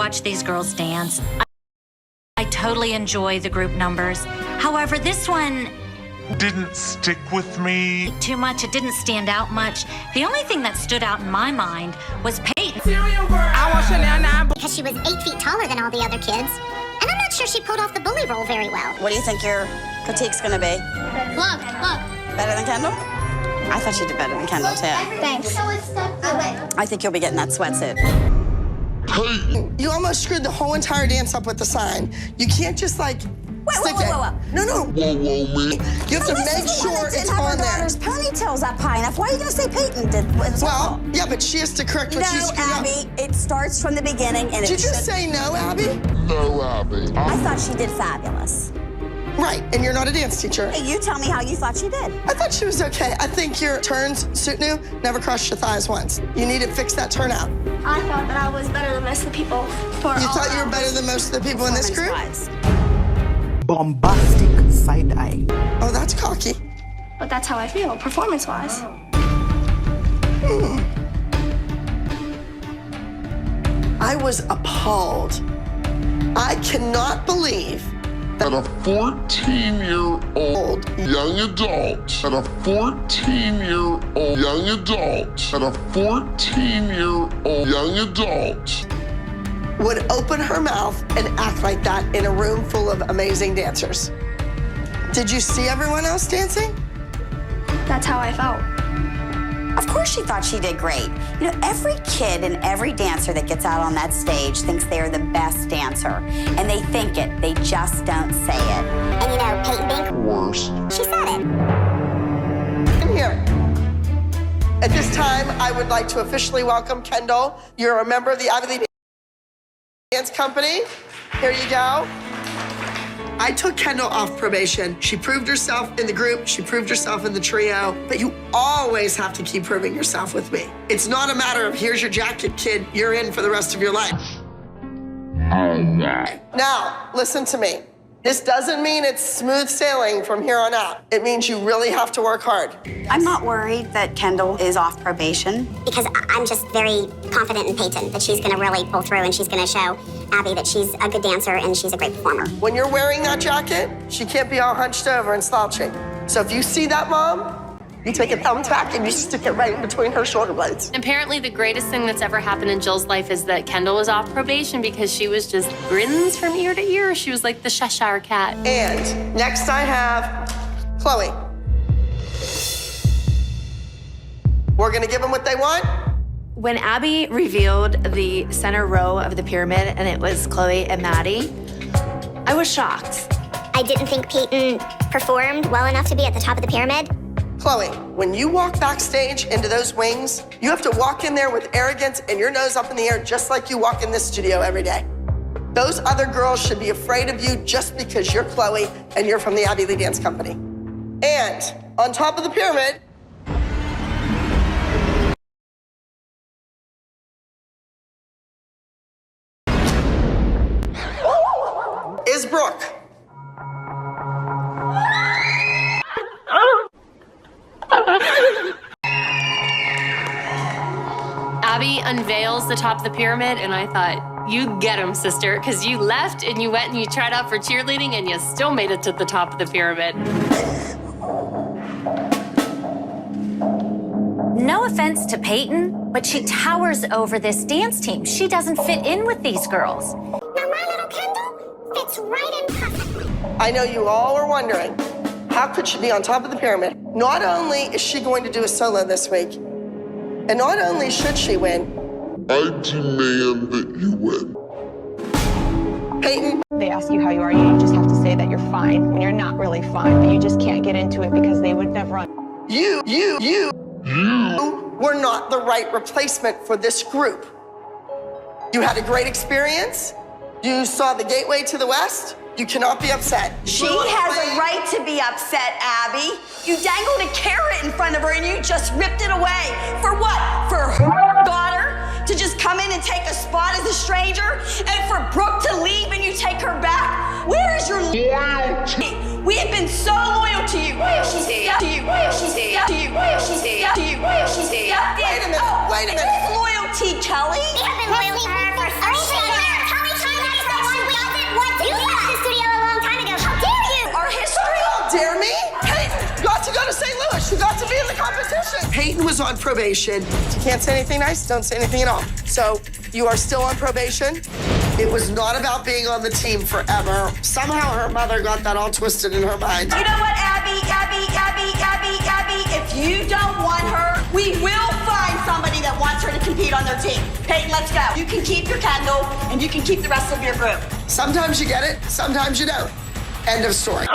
watch these girls dance. I totally enjoy the group numbers. However, this one didn't stick with me too much. It didn't stand out much. The only thing that stood out in my mind was Payton. Because she was 8 feet taller than all the other kids. And I'm not sure she pulled off the bully role very well. What do you think your critique's gonna be? Look. Better than Kendall? I thought she did better than Kendall, too. Thanks. I think you'll be getting that sweatsuit. Payton, you almost screwed the whole entire dance up with the sign. You can't just, like, stick it. Whoa. No. Whoa, me. You have to make sure it's on there. Daughter's ponytails up high enough. Why are you gonna say Payton did? Well, yeah, but she has to correct what she No, screwed up. Abby, it starts from the beginning and Did you say no, Abby? No, Abby. I thought she did fabulous. Right, and you're not a dance teacher. Hey, you tell me how you thought she did. I thought she was okay. I think your turns, Sutnu, never crossed your thighs once. You need to fix that turnout. I thought that I was better than most of the people. You thought you were better than most of the people in this group? Bombastic side eye. Oh, that's cocky. But that's how I feel, performance-wise. I was appalled. I cannot believe At a 14-year-old young adult, at a 14-year-old young adult, at a 14-year-old young adult would open her mouth and act like that in a room full of amazing dancers. Did you see everyone else dancing? That's how I felt. Of course she thought she did great. You know, every kid and every dancer that gets out on that stage thinks they are the best dancer. And they think it, they just don't say it. And you know, Payton Bink, worst. she said it. In here. At this time, I would like to officially welcome Kendall. You're a member of the Ivy League Dance Company. Here you go. I took Kendall off probation. She proved herself in the group, she proved herself in the trio, but you always have to keep proving yourself with me. It's not a matter of, here's your jacket, kid, you're in for the rest of your life. Now, listen to me. This doesn't mean it's smooth sailing from here on out. It means you really have to work hard. I'm not worried that Kendall is off probation. Because I'm just very confident in Payton, that she's gonna really pull through and she's gonna show Abby that she's a good dancer and she's a great performer. When you're wearing that jacket, she can't be all hunched over and slouching. So if you see that, Mom, you take a thumbtack and you stick it right in between her shoulder blades. Apparently, the greatest thing that's ever happened in Jill's life is that Kendall was off probation because she was just grins from ear to ear. She was like the Cheshire cat. And next I have Chloe. We're gonna give them what they want. When Abby revealed the center row of the pyramid and it was Chloe and Maddie, I was shocked. I didn't think Payton performed well enough to be at the top of the pyramid. Chloe, when you walk backstage into those wings, you have to walk in there with arrogance and your nose up in the air just like you walk in this studio every day. Those other girls should be afraid of you just because you're Chloe and you're from the Ivy League Dance Company. And on top of the pyramid, is Brooke. Abby unveils the top of the pyramid, and I thought, you get him, sister, because you left and you went and you tried out for cheerleading and you still made it to the top of the pyramid. No offense to Payton, but she towers over this dance team. She doesn't fit in with these girls. Now my little Kendall fits right in perfectly. I know you all are wondering, how could she be on top of the pyramid? Not only is she going to do a solo this week, and not only should she win, I demand that you win. Payton. They ask you how you are, you just have to say that you're fine when you're not really fine, but you just can't get into it because they would never. You were not the right replacement for this group. You had a great experience. You saw the gateway to the West. You cannot be upset. She has a right to be upset, Abby. You dangled a carrot in front of her and you just ripped it away. For what? For her daughter to just come in and take a spot as a stranger? And for Brooke to leave and you take her back? Where is your loyalty? We have been so loyal to you. She stepped to you. She stepped to you. She stepped to you. She stepped in. Wait a minute. Loyalty, Kelly. We have been loyal to her for 3 years. Payton was on probation. You can't say anything nice, don't say anything at all. So you are still on probation. It was not about being on the team forever. Somehow her mother got that all twisted in her mind. You know what, Abby? If you don't want her, we will find somebody that wants her to compete on their team. Payton, let's go. You can keep your Kendall, and you can keep the rest of your group. Sometimes you get it, sometimes you don't. End of story.